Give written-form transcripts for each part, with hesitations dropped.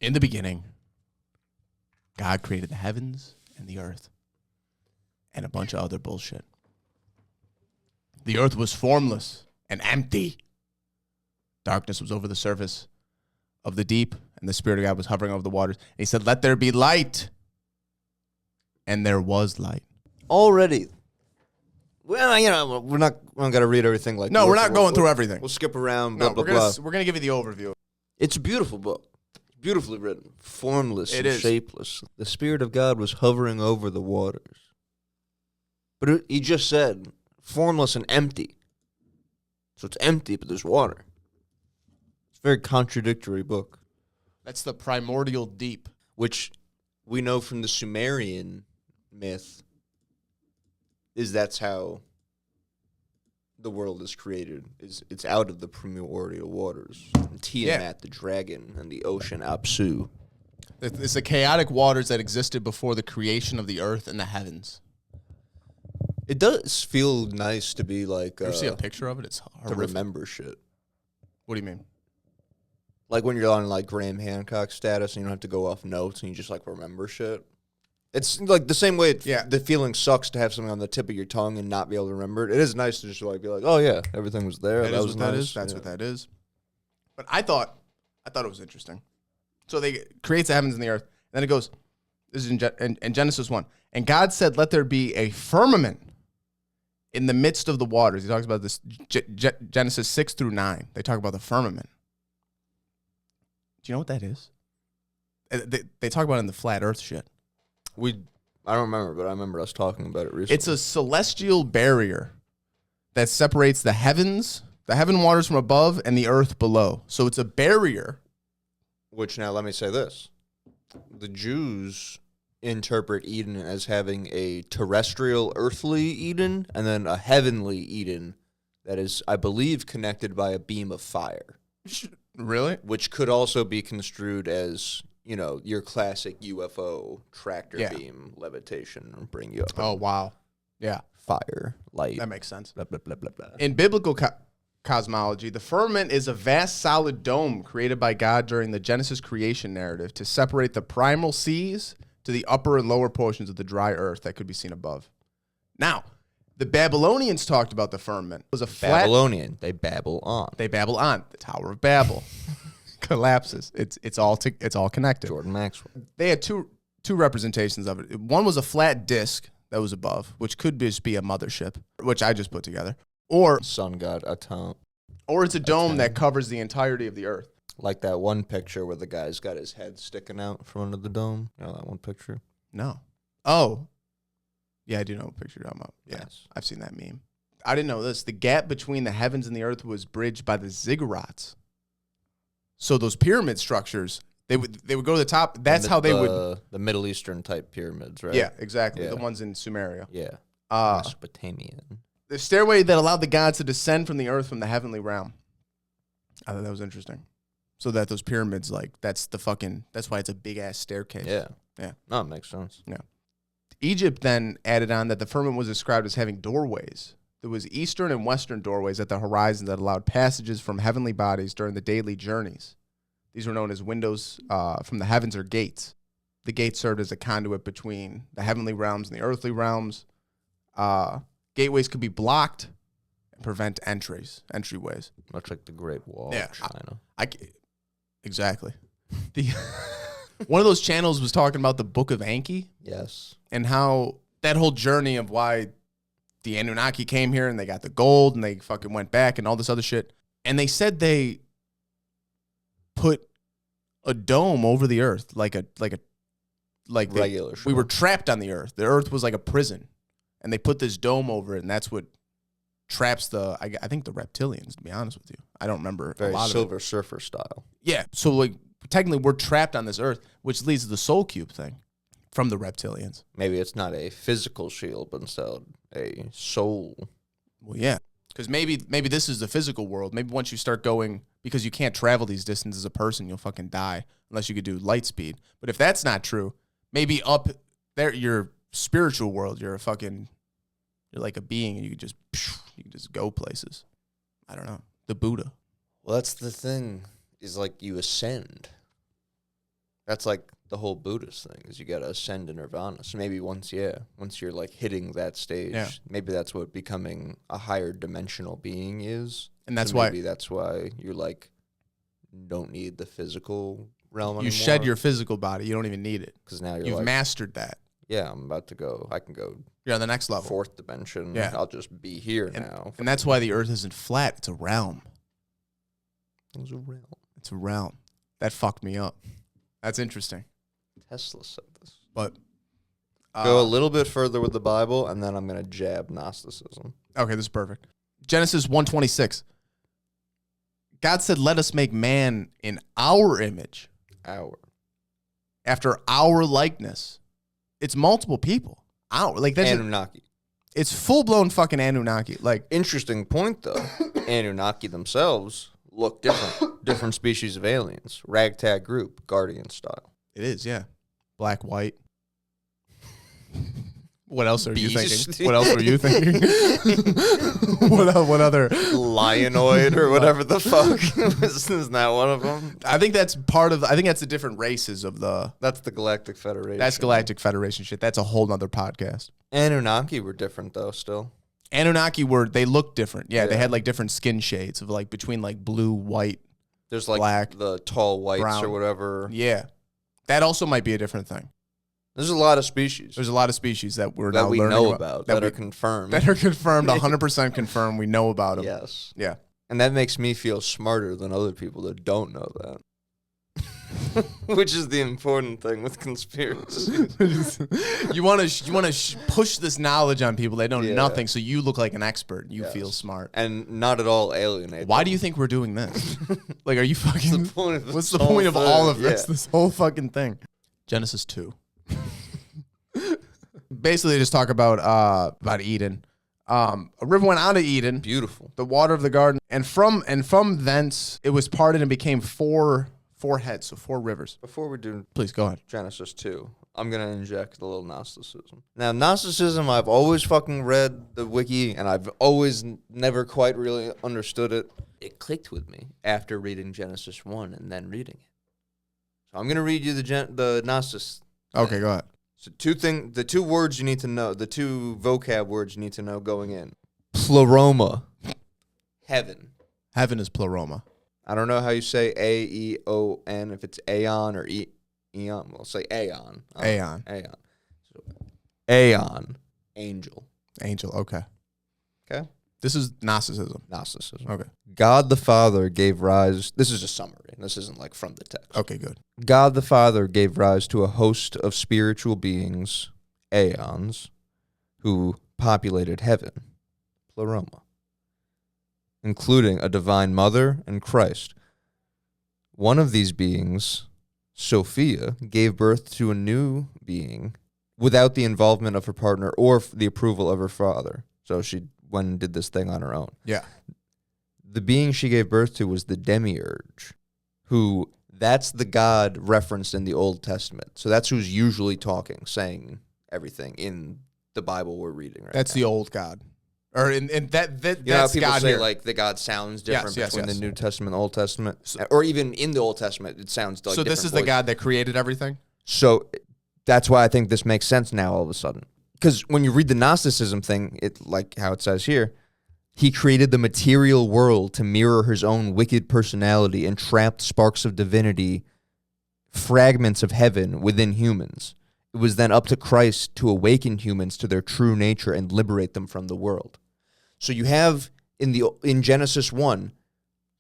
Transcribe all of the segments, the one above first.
In the beginning, God created the heavens and the earth and a bunch of other bullshit. The earth was formless and empty. Darkness was over the surface of the deep, and the Spirit of God was hovering over the waters. And he said, "Let there be light." And there was light. Already. Well, we don't got to read everything like No, we're not going through everything. We'll skip around, No, blah, blah, we're gonna give you the overview. It's a beautiful book. Beautifully written. Formless It and is. shapeless. The Spirit of God was hovering over the waters. But he just said, formless and empty. So it's empty, but there's water. It's a very contradictory book. That's the primordial deep. Which we know from the Sumerian myth is that's how the world is created. It's out of the primordial waters. Tiamat, the dragon, and the ocean Apsu. It's the chaotic waters that existed before the creation of the earth and the heavens. It does feel nice to be like You ever see a picture of it? It's to horrific. remember shit. What do you mean? Like when you're on like Graham Hancock status and you don't have to go off notes and you just like remember shit. It's like the same way the feeling sucks to have something on the tip of your tongue and not be able to remember it. It is nice to just like be like, oh yeah, everything was there. That That is was what that nice. is. That's what that is. But I thought it was interesting. So they creates the heavens and the earth. And then it goes, this is in Genesis 1. And God said, "Let there be a firmament in the midst of the waters." He talks about this Genesis 6 through 9. They talk about the firmament. Do you know what that is? They talk about it in the flat earth shit. I don't remember, but I remember us talking about it recently. It's a celestial barrier that separates the heaven waters from above and the earth below. So it's a barrier. Which now let me say this. The Jews interpret Eden as having a terrestrial, earthly Eden and then a heavenly Eden that is, I believe, connected by a beam of fire. Really? Which could also be construed as, your classic UFO tractor beam levitation and bring you up. Oh, wow. Yeah. Fire, light. That makes sense. Blah, blah, blah, blah, blah. In biblical cosmology, the firmament is a vast solid dome created by God during the Genesis creation narrative to separate the primal seas to the upper and lower portions of the dry earth that could be seen above. Now, the Babylonians talked about the firmament. It was a flat... Babylonian. They babble on. They babble on. The Tower of Babel collapses. It's all connected. Jordan Maxwell. They had two representations of it. One was a flat disc that was above, which could just be a mothership, which I just put together. Or sun god Atum. Or it's a dome that covers the entirety of the earth. Like that one picture where the guy's got his head sticking out from under the dome. You know that one picture? No. Oh. Yeah, I do know what picture you're talking about. Yeah, Yes. I've seen that meme. I didn't know this. The gap between the heavens and the earth was bridged by the ziggurats. So those pyramid structures, they would go to the top. That's how they would. The Middle Eastern type pyramids, right? Yeah, exactly. Yeah. The ones in Sumeria. Yeah. Uh, Mesopotamian. the stairway that allowed the gods to descend from the earth from the heavenly realm. I thought that was interesting. So that those pyramids, that's why it's a big ass staircase. Yeah. Yeah. No, it makes sense. Egypt then added on that the firmament was described as having doorways. There was eastern and western doorways at the horizon that allowed passages from heavenly bodies during the daily journeys. These were known as windows from the heavens or gates. The gates served as a conduit between the heavenly realms and the earthly realms. Gateways could be blocked and prevent entryways. Much like the Great Wall Yeah, of China. Exactly. One of those channels was talking about the Book of Anki. Yes. And how that whole journey of why the Anunnaki came here and they got the gold and they fucking went back and all this other shit. And they said they put a dome over the earth, like Regular we were shore. trapped on the earth. The earth was like a prison. And they put this dome over it, and that's what traps I think the reptilians, to be honest with you. I don't remember Very a lot Silver of it. Surfer style. Yeah. So technically we're trapped on this earth, which leads to the soul cube thing from the reptilians. Maybe it's not a physical shield, but instead a soul. Well, yeah. Because maybe this is the physical world. Maybe once you start going, because you can't travel these distances as a person, you'll fucking die unless you could do light speed. But if that's not true, maybe up there, your spiritual world, you're like a being and you can just go places. I don't know. The Buddha. Well, that's the thing, is like you ascend. That's like the whole Buddhist thing is you got to ascend to nirvana. So maybe once you're like hitting that stage, maybe that's what becoming a higher dimensional being is. And that's maybe that's why you're like, don't need the physical realm anymore. You shed your physical body. You don't even need it. Because now you've mastered that. Yeah, I'm about to go. I can go. You're on the next level. 4th dimension. Yeah. I'll just be here now. And that's why the earth isn't flat. It's a realm. It's a realm. It's a realm. That fucked me up. That's interesting. Tesla said this. But go a little bit further with the Bible, and then I'm going to jab Gnosticism. Okay, this is perfect. Genesis 1:26. God said, let us make man in our image. After our likeness. It's multiple people. Like that's Anunnaki. It's full-blown fucking Anunnaki. Like, interesting point, though. Anunnaki themselves look different. Different species of aliens. Ragtag group, Guardian style. It is, yeah. Black, white. What else are you thinking? What else were you thinking? What other? Lionoid or whatever the fuck. Isn't that one of them? I think that's the different races of the... That's the Galactic Federation. That's Galactic Federation shit. That's a whole nother podcast. Anunnaki were different, though, still. Anunnaki they looked different. Yeah, they had like different skin shades of like between like blue, white, there's like black, the tall whites brown, or whatever. Yeah. That also might be a different thing. There's a lot of species. There's a lot of species that we're that now we learning know about that are confirmed. That are confirmed, 100% confirmed. We know about them. Yes. Yeah. And that makes me feel smarter than other people that don't know that. Which is the important thing with conspiracy. You want to push this knowledge on people that know nothing, so you look like an expert. You feel smart. And not at all alienate Why them. do you think we're doing this? Like, are you fucking... What's the point of all of this? This whole fucking thing. Genesis 2. Basically, just talk about Eden. A river went out of Eden. Beautiful. The water of the garden. And from thence, it was parted and became four heads, so 4 rivers. Before we do Please, go ahead. Genesis 2, I'm going to inject a little Gnosticism. Now, Gnosticism, I've always fucking read the wiki, and I've always never quite really understood it. It clicked with me after reading Genesis 1 and then reading it. So I'm going to read you the Gnosis. Okay, go ahead. So the 2 words you need to know, the 2 vocab words you need to know going in. Pleroma. Heaven. Heaven is pleroma. I don't know how you say A-E-O-N, if it's aeon or eon. We'll say aeon. Aeon. Aeon. So, aeon. Angel. Angel, okay. Okay? This is Gnosticism. Gnosticism. Okay. God the Father gave rise... This is a summary. This isn't like from the text. Okay, good. God the Father gave rise to a host of spiritual beings, aeons, who populated heaven, pleroma, including a divine mother and Christ. One of these beings, Sophia, gave birth to a new being without the involvement of her partner or the approval of her father. So she went and did this thing on her own. Yeah. The being she gave birth to was the Demiurge, who that's the God referenced in the Old Testament. So that's who's usually talking, saying everything in the Bible we're reading right That's now. the old God. Or in that You know how that's people God say here. like the God sounds different between yes. the New Testament and Old Testament, or even in the Old Testament it sounds like so this is the God that created everything? So that's why I think this makes sense now all of a sudden. Because when you read the Gnosticism thing, it like how it says here, he created the material world to mirror his own wicked personality and trapped sparks of divinity, fragments of heaven within humans. It was then up to Christ to awaken humans to their true nature and liberate them from the world. So you have in Genesis 1,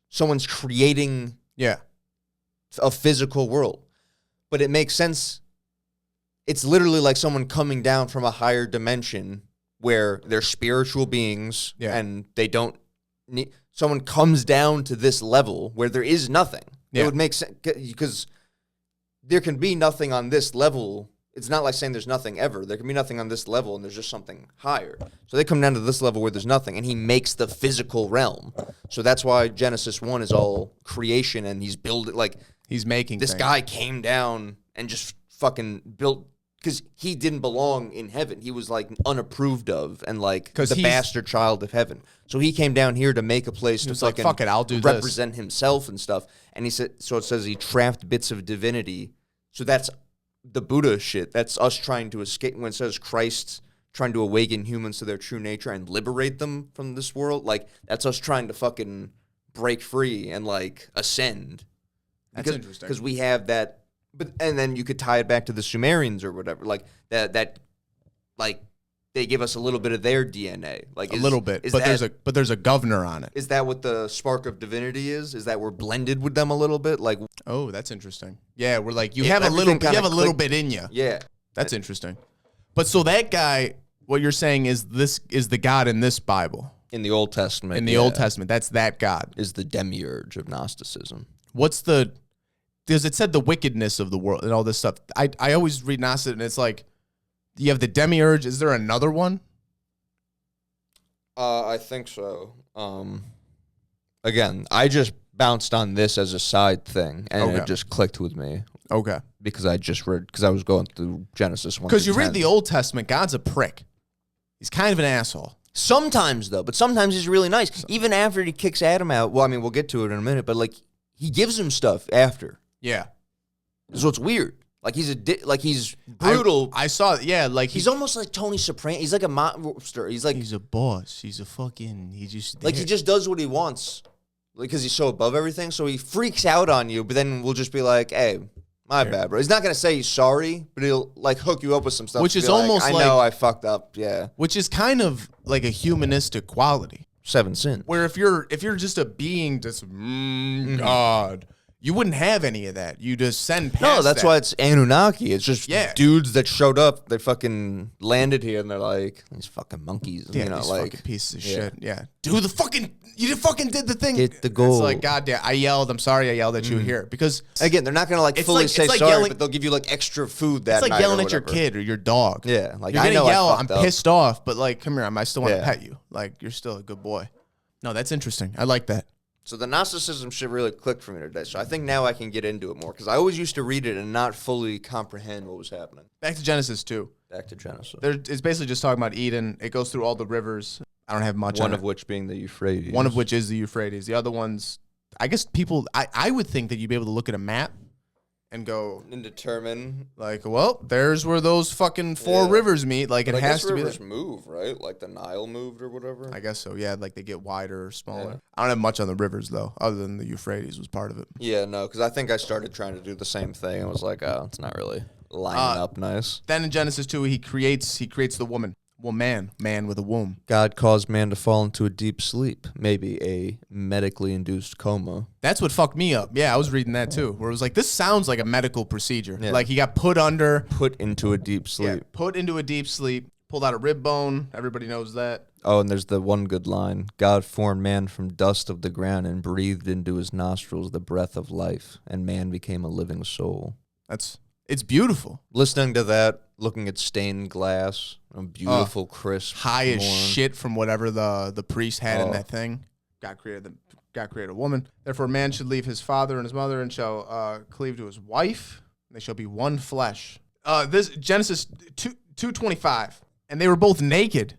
someone's creating a physical world. But it makes sense. It's literally like someone coming down from a higher dimension where they're spiritual beings and they don't need... Someone comes down to this level where there is nothing. It would make sense because there can be nothing on this level. It's not like saying there's nothing ever. There can be nothing on this level and there's just something higher. So they come down to this level where there's nothing, and he makes the physical realm. So that's why Genesis 1 is all creation, and he's building, like... He's making this things. guy came down and just fucking built... Because he didn't belong in heaven. He was, like, unapproved of and, like, the bastard child of heaven. So he came down here to make a place to fucking fuck it, I'll do represent himself and stuff. And he said, so it says he trapped bits of divinity So that's the Buddha shit. That's us trying to escape. When it says Christ trying to awaken humans to their true nature and liberate them from this world, like, that's us trying to fucking break free and, like, ascend. That's interesting. Because we have that, and then you could tie it back to the Sumerians or whatever, like, that like, they give us a little bit of their DNA. Like, a little bit, but there's a governor on it. Is that what the spark of divinity is? Is that we're blended with them a little bit? Like, oh, that's interesting. Yeah, we're like, you have a little bit in you. Yeah. That's interesting. But so that guy, what you're saying is this is the God in this Bible. In the Old Testament. In the Old Testament, that's that God. Is the demiurge of Gnosticism. Because it said the wickedness of the world and all this stuff. I always read Gnostic and it's like, you have the demiurge. Is there another one? I think so. Again, I just bounced on this as a side thing, and it just clicked with me. Okay. Because I was going through Genesis 1. Because you read the Old Testament, God's a prick. He's kind of an asshole. Sometimes, though, but sometimes he's really nice. Even after he kicks Adam out, well, I mean, we'll get to it in a minute, but, like, he gives him stuff after. Yeah. So it's weird. Like, he's brutal. I saw it, yeah. Like, he's almost like Tony Soprano. He's like a mobster. He's a boss. He's a fucking, he just does what he wants. Like, because he's so above everything. So he freaks out on you, but then we'll just be like, hey, my bad, bro. He's not going to say he's sorry, but he'll, like, hook you up with some stuff. Which is almost like, I know I fucked up, yeah. Which is kind of like a humanistic quality. 7 sins. Where if you're just a being, just, God, you wouldn't have any of that. You just send past No, that's why it's Anunnaki. It's just dudes that showed up. They fucking landed here, and they're like, these fucking monkeys. Yeah, you know, these like, fucking pieces of shit. Yeah. You fucking did the thing. Get the goal. It's like, goddamn, I'm sorry I yelled at you here. Because, again, they're not going to, like, fully say sorry, but they'll give you, like, extra food that night. It's like yelling at your kid or your dog. Yeah. Like, you're I know yell, I'm pissed off, but, like, come here, I still want to pet you. Like, you're still a good boy. No, that's interesting. I like that. So the Gnosticism shit really clicked for me today. So I think now I can get into it more because I always used to read it and not fully comprehend what was happening. Back to Genesis 2. Back to Genesis. It's basically just talking about Eden. It goes through all the rivers. I don't have much on it. One of which being the Euphrates. One of which is the Euphrates. The other ones, I guess people, I would think that you'd be able to look at a map and go and determine, like, well, there's where those fucking 4 rivers meet. Like, but it has to be. Rivers move, right? Like the Nile moved or whatever. I guess so. Yeah, like they get wider or smaller. Yeah. I don't have much on the rivers though, other than the Euphrates was part of it. Yeah, no, because I think I started trying to do the same thing. I was like, oh, it's not really lining up nice. Then in Genesis 2, he creates the woman. Well, man with a womb. God caused man to fall into a deep sleep, maybe a medically induced coma. That's what fucked me up. Yeah, I was reading that too, where it was like, this sounds like a medical procedure. Yeah. Like he got put into a deep sleep. Yeah, put into a deep sleep, pulled out a rib bone. Everybody knows that. Oh, and there's the one good line. God formed man from dust of the ground and breathed into his nostrils the breath of life, and man became a living soul. It's beautiful. Listening to that, looking at stained glass, a beautiful, crisp, high as shit from whatever the priest had in that thing. God created a woman. Therefore, man should leave his father and his mother and shall cleave to his wife. They shall be one flesh. This Genesis 2:25, and they were both naked,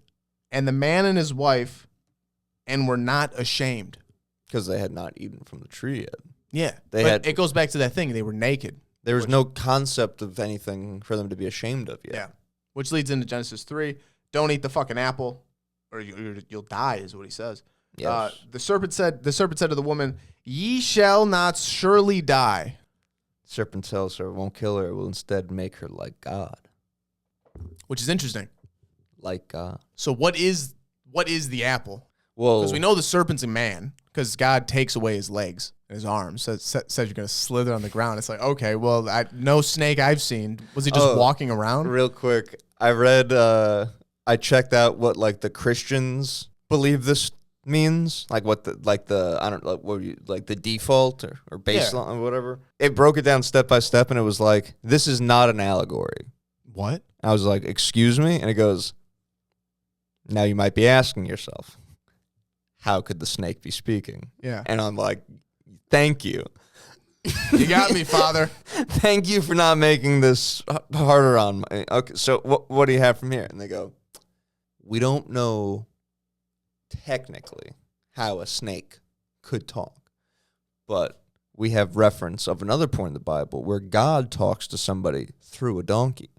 and the man and his wife, and were not ashamed because they had not eaten from the tree yet. Yeah, it goes back to that thing. They were naked. There was no concept of anything for them to be ashamed of yet. Yeah, which leads into Genesis 3. Don't eat the fucking apple, or you'll die, is what he says. Yes. The serpent said to the woman, "Ye shall not surely die." Serpent tells her, it won't kill her. It will instead make her like God. Which is interesting. Like God. So what is the apple? Well, because we know the serpent's a man, because God takes away his legs and his arms. Says you're going to slither on the ground. It's like, okay, well, no snake I've seen. Was he just walking around? Real quick, I read, I checked out what, like, the Christians believe this means. Like, I don't know, like the default or baseline or whatever. It broke it down step by step, and it was like, this is not an allegory. What? I was like, excuse me? And it goes, now you might be asking yourself, how could the snake be speaking? Yeah. And I'm like, thank you. You got me, Father. Thank you for not making this harder on me. Okay, so what do you have from here? And they go, we don't know technically how a snake could talk, but we have reference of another point in the Bible where God talks to somebody through a donkey.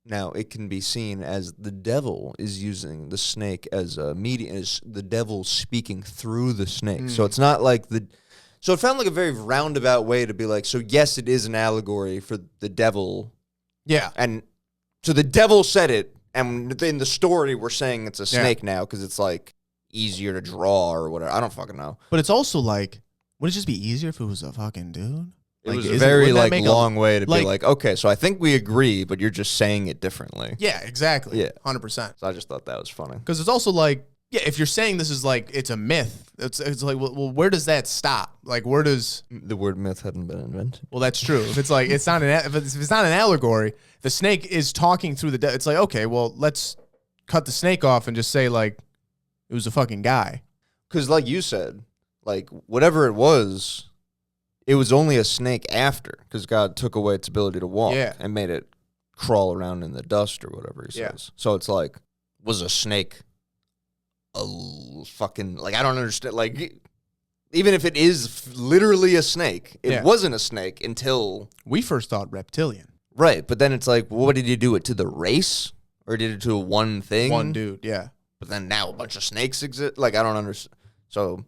Now, it can be seen as the devil is using the snake as a medium, as the devil speaking through the snake. So it's not like so it found like a very roundabout way to be like, so yes, it is an allegory for the devil. Yeah. And so the devil said it, and in the story, we're saying it's a snake now because it's like easier to draw or whatever. I don't fucking know. But it's also like, would it just be easier if it was a fucking dude? It Like, was a isn't- very wouldn't that like make long way to be like- like, okay, so I think we agree, but you're just saying it differently. Yeah, exactly. Yeah. 100%. So I just thought that was funny. Because it's also like, yeah, if you're saying this is like, it's a myth, it's like, well, where does that stop? Like, where does, The word myth hadn't been invented. well, that's true. If it's like, it's not if it's not an allegory, the snake is talking through the, it's like, okay, well, let's cut the snake off and just say like, it was a fucking guy. Because like you said, like whatever it was only a snake after, because God took away its ability to walk and made it crawl around in the dust or whatever he says. So it's like, was a snake a fucking, like, I don't understand. Like, even if it is literally a snake, it wasn't a snake until... We first thought reptilian. Right, but then it's like, well, what did he do it to the race? Or did it to one thing? One dude, yeah. But then now a bunch of snakes exist? Like, I don't understand. So...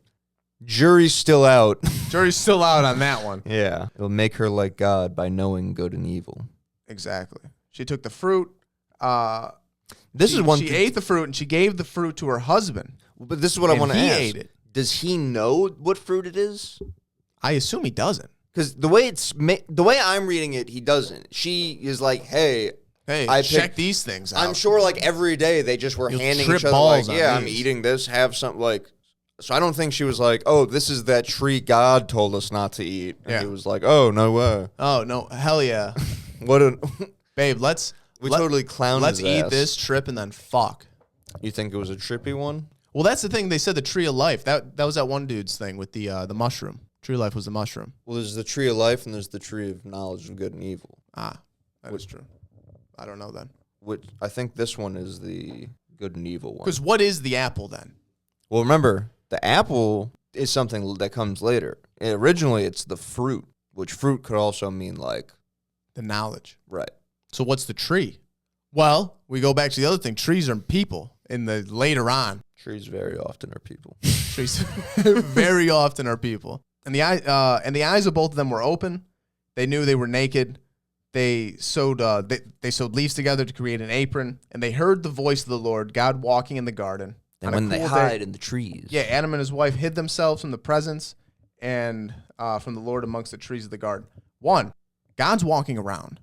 Jury's still out. Jury's still out on that one. Yeah. It'll make her like God by knowing good and evil. Exactly. She took the fruit. She ate the fruit and she gave the fruit to her husband. But this is what I want to ask. He ate it. Does he know what fruit it is? I assume he doesn't. Because the way I'm reading it, he doesn't. She is like, hey, check these things out. I'm sure like every day they just were You'll handing trip each other balls like, on yeah, I'm these. eating this, have something like... So I don't think she was like, oh, this is that tree God told us not to eat. And he was like, oh, no way. Oh, no. Hell yeah. What a... Babe, We totally clowned let's his eat ass. this, trip, and then fuck. You think it was a trippy one? Well, that's the thing. They said the tree of life. That was that one dude's thing with the mushroom. Tree of life was the mushroom. Well, there's the tree of life and there's the tree of knowledge of good and evil. Ah, that is true. I don't know then. Which I think this one is the good and evil one. Because what is the apple then? Well, remember, the apple is something that comes later. Originally, it's the fruit, which fruit could also mean like... The knowledge. Right. So what's the tree? Well, we go back to the other thing. Trees are people in the later on. Trees very often are people. Trees very often are people. And the eyes of both of them were open. They knew they were naked. They sewed they sewed leaves together to create an apron, and they heard the voice of the Lord God walking in the garden. And when they hide in the trees. Yeah, Adam and his wife hid themselves from the presence and from the Lord amongst the trees of the garden. One, God's walking around.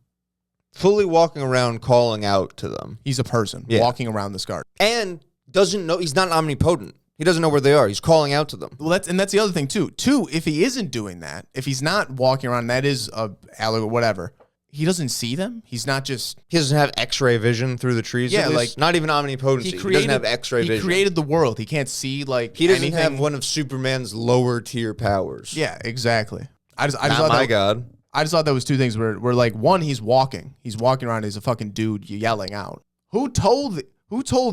Fully walking around calling out to them. He's a person walking around this garden. And doesn't know, he's not omnipotent. He doesn't know where they are. He's calling out to them. Well, that's the other thing, too. Two, if he isn't doing that, if he's not walking around, that is a allegory, whatever, he doesn't see them. He's not just... He doesn't have X-ray vision through the trees. Yeah, like not even omnipotency. He doesn't have X-ray vision. He created the world. He can't see like he doesn't anything. have one of Superman's lower tier powers. Yeah, exactly. I just not thought my God. I just thought that was two things where like one, he's walking around. He's a fucking dude yelling out. Who told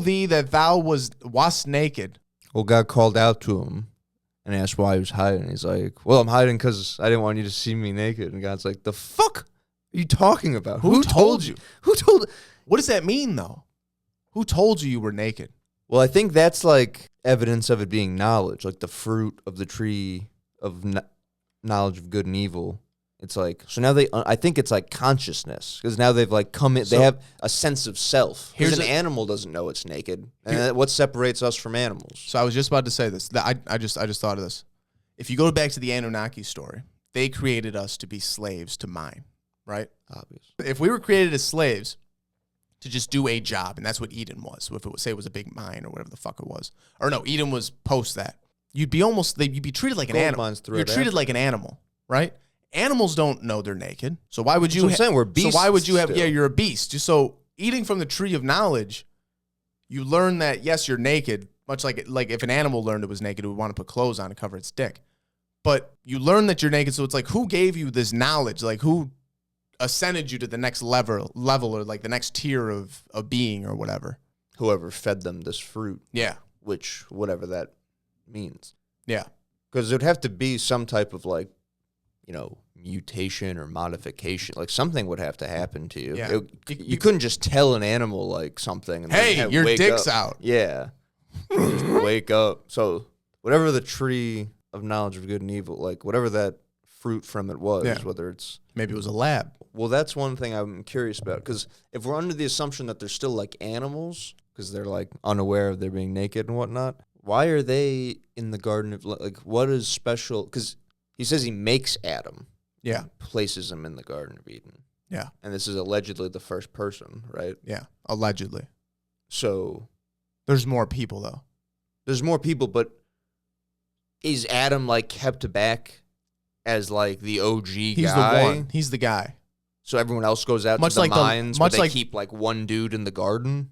thee that thou wast naked? Well, God called out to him and asked why he was hiding. He's like, well, I'm hiding because I didn't want you to see me naked. And God's like, the fuck are you talking about? Who told you? Who told? What does that mean, though? Who told you were naked? Well, I think that's like evidence of it being knowledge, like the fruit of the tree of knowledge of good and evil. It's like, so now I think it's like consciousness, because now they've like come in, they have a sense of self. Because an animal doesn't know it's naked. And what separates us from animals? So I was just about to say this. I just thought of this. If you go back to the Anunnaki story, they created us to be slaves to mine, right? Obvious. If we were created as slaves to just do a job, and that's what Eden was, so if it was, say it was a big mine or whatever the fuck it was. Or no, Eden was post that. You'd be treated like an animal. You're treated like an animal, right? Animals don't know they're naked. So why would you... I'm saying we're beasts. So why would you have... Still. Yeah, you're a beast. So eating from the tree of knowledge, you learn that, yes, you're naked, much like if an animal learned it was naked, it would want to put clothes on to cover its dick. But you learn that you're naked, so it's like, who gave you this knowledge? Like, who ascended you to the next level or like the next tier of being or whatever? Whoever fed them this fruit. Yeah. Which, whatever that means. Yeah. Because it would have to be some type of like mutation or modification. Like something would have to happen to you. Yeah. You couldn't just tell an animal like something. And Hey, then your wake dick's up. out. Yeah. Just wake up. So whatever the tree of knowledge of good and evil, like whatever that fruit from it was, Yeah. whether it's Maybe it was a lab. well, that's one thing I'm curious about because if we're under the assumption that they're still like animals because they're like unaware of their being naked and whatnot, why are they in the Garden of like what is special? Because he says he makes Adam, Yeah. places him in the Garden of Eden, Yeah. and this is allegedly the first person, right? Yeah. Allegedly. So There's more people, though. there's more people, but is Adam like kept back as like the OG He's guy? the one. He's the guy. So everyone else goes out Much to the like the- mines, much but they like- keep like one dude in the garden.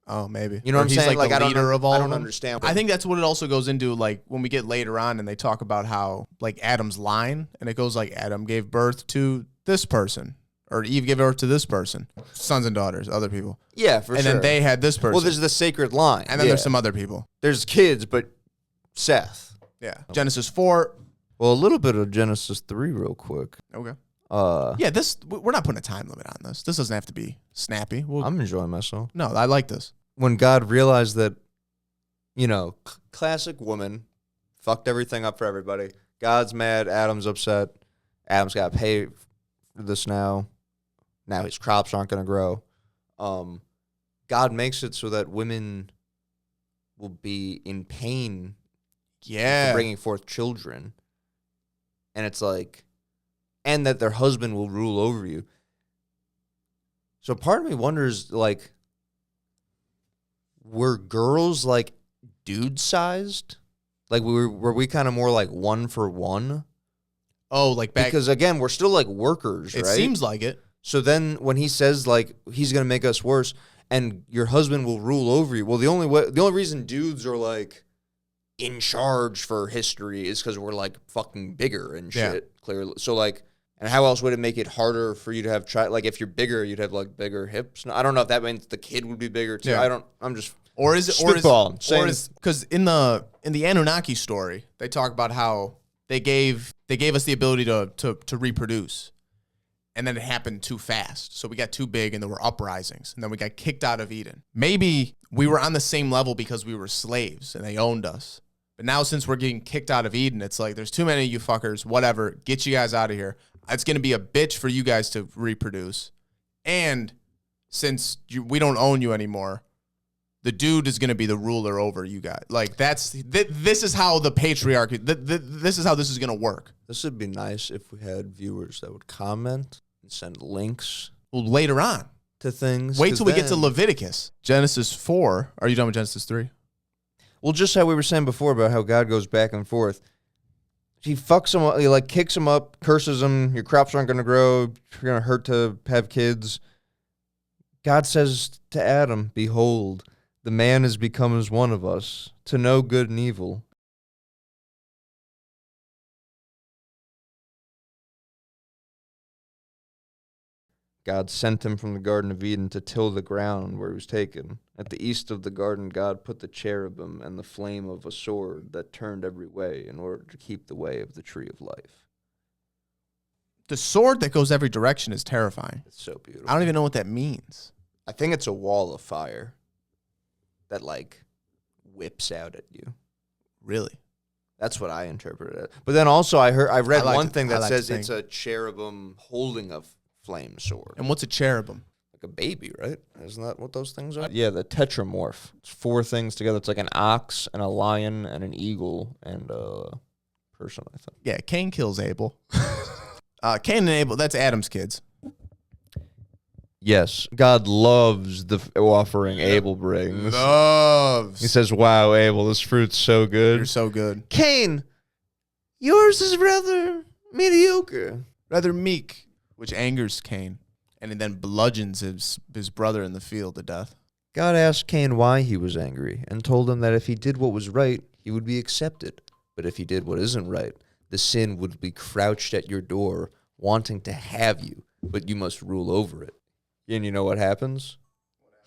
Oh, maybe. You know Or what I'm he's saying? like the I don't leader of all I of don't them. understand. I think that's what it also goes into, like, when we get later on and they talk about how, like, Adam's line, and it goes like, Adam gave birth to this person, or Eve gave birth to this person, sons and daughters, other people. yeah, for And sure. then they had this person. well, there's the sacred line, and then yeah. there's some other people. There's kids, but Seth. Yeah. Genesis 4. Well, a little bit of Genesis 3 real quick. Okay. Yeah, We're not putting a time limit on this. This doesn't have to be snappy. I'm enjoying myself. No, I like this. When God realized that, classic woman, fucked everything up for everybody. God's mad. Adam's upset. Adam's got to pay for this now. Now his crops aren't going to grow. God makes it so that women will be in pain for Yeah. bringing forth children. And it's like, and that their husband will rule over you. So part of me wonders, like, were girls like dude sized? Like were we kind of more like 1 for 1? Oh, like back. Because again, we're still like workers, It right? seems like it. So then when he says like he's gonna make us worse and your husband will rule over you, well the only reason dudes are like in charge for history is because we're like fucking bigger and Yeah. shit. Clearly, so like, and how else would it make it harder for you to have like if you're bigger, you'd have like bigger hips. No, I don't know if that means the kid would be bigger too. Yeah. I'm just Or is it spitballing, saying- because in the Anunnaki story, they talk about how they gave us the ability to reproduce. And then it happened too fast. So we got too big and there were uprisings. And then we got kicked out of Eden. Maybe we were on the same level because we were slaves and they owned us. But now since we're getting kicked out of Eden, it's like there's too many of you fuckers, whatever, get you guys out of here. It's going to be a bitch for you guys to reproduce. And since we don't own you anymore, the dude is going to be the ruler over you guys. Like this is how the patriarchy, this is how this is going to work. this would be nice if we had viewers that would comment and send links Well, later on. to things. Wait 'cause till we get to then- Leviticus. Genesis 4. Are you done with Genesis 3? Well, just how we were saying before about how God goes back and forth. He fucks him up, he like kicks him up, curses him, your crops aren't going to grow, you're going to hurt to have kids. God says to Adam, behold, the man has become as one of us, to know good and evil. God sent him from the Garden of Eden to till the ground where he was taken. At the east of the garden, God put the cherubim and the flame of a sword that turned every way in order to keep the way of the tree of life. The sword that goes every direction is terrifying. It's so beautiful. I don't even know what that means. I think it's a wall of fire that like whips out at you. Really? That's what I interpreted it. But then also I read like one to- thing I that like to says think. it's a cherubim holding a flame sword. And what's a cherubim? Like a baby, right? Isn't that what those things are? Yeah, the tetramorph. It's 4 things together. It's like an ox and a lion and an eagle and a person, I think. Yeah, Cain kills Abel. Cain and Abel, that's Adam's kids. Yes, God loves the offering Abel brings. Loves. He says, wow, Abel, this fruit's so good. You're so good. Cain, yours is rather mediocre. Rather meek, which angers Cain. And he then bludgeons his brother in the field to death. God asked Cain why he was angry and told him that if he did what was right, he would be accepted. But if he did what isn't right, the sin would be crouched at your door, wanting to have you, but you must rule over it. And you know what happens?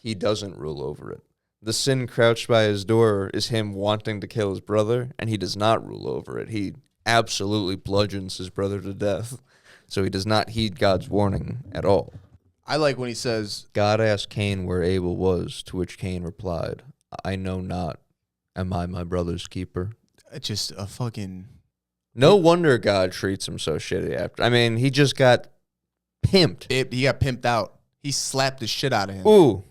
He doesn't rule over it. The sin crouched by his door is him wanting to kill his brother, and he does not rule over it. He absolutely bludgeons his brother to death. So he does not heed God's warning at all. I like when he says, God asked Cain where Abel was, to which Cain replied, I know not. Am I my brother's keeper? just a fucking... No wonder God treats him so shitty after. I mean, he just got pimped. He got pimped out. He slapped the shit out of him. Ooh.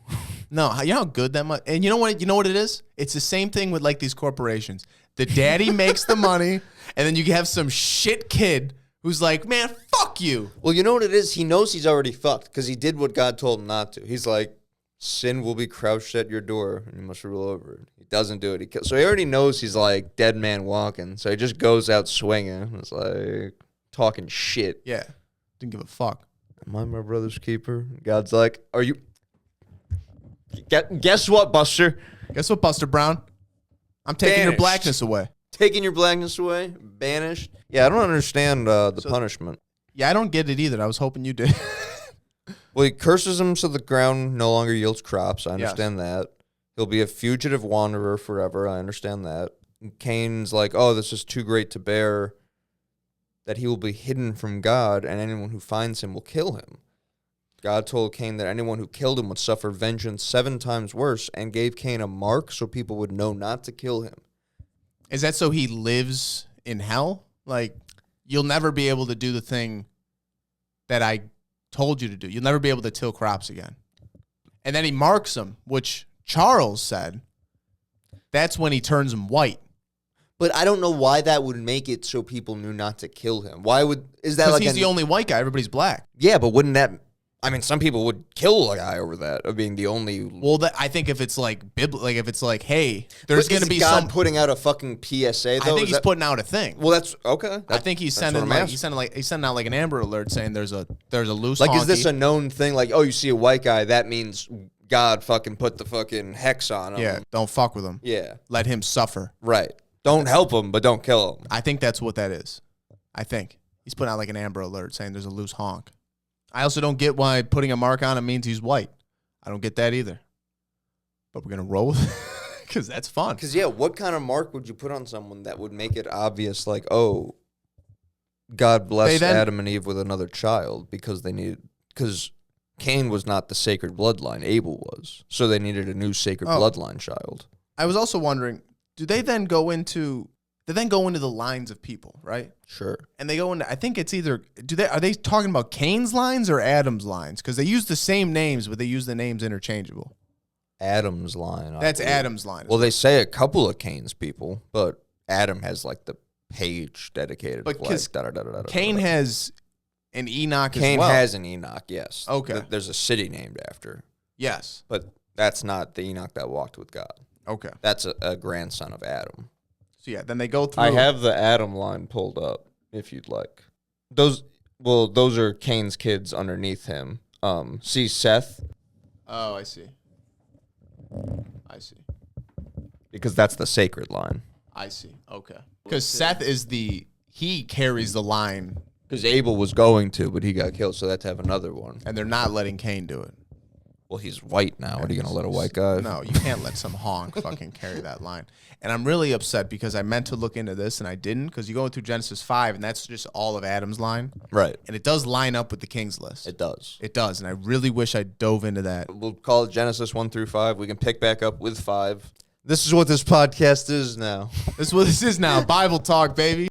No, you know how good that much... And you know what? You know what it is? It's the same thing with like these corporations. The daddy makes the money, and then you have some shit kid who's like, man, fuck you. Well, you know what it is? He knows he's already fucked because he did what God told him not to. He's like, sin will be crouched at your door, and you must rule over it. He doesn't do it. So he already knows he's like dead man walking. So he just goes out swinging. It's like talking shit. Yeah. Didn't give a fuck. Am I my brother's keeper? God's like, are you... Guess what, Buster? Guess what, Buster Brown? I'm taking your Banished. blackness away. Taking your blackness away? Banished? Yeah, I don't understand the punishment. Yeah, I don't get it either. I was hoping you did. Well, he curses him so the ground no longer yields crops. I Yes. understand that. He'll be a fugitive wanderer forever. I understand that. And Cain's like, oh, this is too great to bear, that he will be hidden from God, and anyone who finds him will kill him. God told Cain that anyone who killed him would suffer vengeance 7 times worse, and gave Cain a mark so people would know not to kill him. Is that so he lives in hell? Like, you'll never be able to do the thing that I told you to do. You'll never be able to till crops again. And then he marks them, which Charles said that's when he turns them white. But I don't know why that would make it so people knew not to kill him. Why would... Is that Because like he's the only white guy. Everybody's black. Yeah, but wouldn't that... I mean, some people would kill a guy over that, of being the only... Well, I think if it's like like if it's like, hey, there's But going to is be God some... putting out a fucking PSA, though? I think he's putting out a thing. Well, that's... Okay. I think he's sending like he's sending out like an Amber Alert saying there's a loose Like, honky. is this a known thing? Like, oh, you see a white guy, that means God fucking put the fucking hex on him. Yeah, don't fuck with him. Yeah. Let him suffer. Right. Don't help him, but don't kill him. I think that's what that is. I think he's putting out like an Amber Alert saying there's a loose honk. I also don't get why putting a mark on him means he's white. I don't get that either. But we're gonna roll with it because that's fun. Because, yeah, what kind of mark would you put on someone that would make it obvious, like, oh, God blessed Adam and Eve with another child because they needed... Because Cain was not the sacred bloodline. Abel was. So they needed a new sacred bloodline child. I was also wondering, do they then go into... They then go into the lines of people, right? Sure. And they go into, I think it's either, are they talking about Cain's lines or Adam's lines? Because they use the same names, but they use the names interchangeable. Adam's line. That's Adam's line. Well, they say a couple of Cain's people, but Adam has like the page dedicated. But because like, Cain has an Enoch Cain as well. has an Enoch, yes. Okay. There's a city named after. Yes. But that's not the Enoch that walked with God. Okay. That's a grandson of Adam. So yeah, then they go through. I have the Adam line pulled up if you'd like. Those are Cain's kids underneath him. See Seth? Oh, I see. Because that's the sacred line. I see. Okay. Because Seth is he carries the line, Because Abel was going to, but he got killed, so they had to have another one. and they're not letting Cain do it. Well, he's white now. What are you going to let a white guy? No, you can't let some honk fucking carry that line. And I'm really upset because I meant to look into this and I didn't, because you go through Genesis 5 and that's just all of Adam's line. Right. And it does line up with the King's List. It does. It does. And I really wish I dove into that. We'll call it Genesis 1 through 5. We can pick back up with 5. This is what this podcast is now. This is what this is now. Bible talk, baby.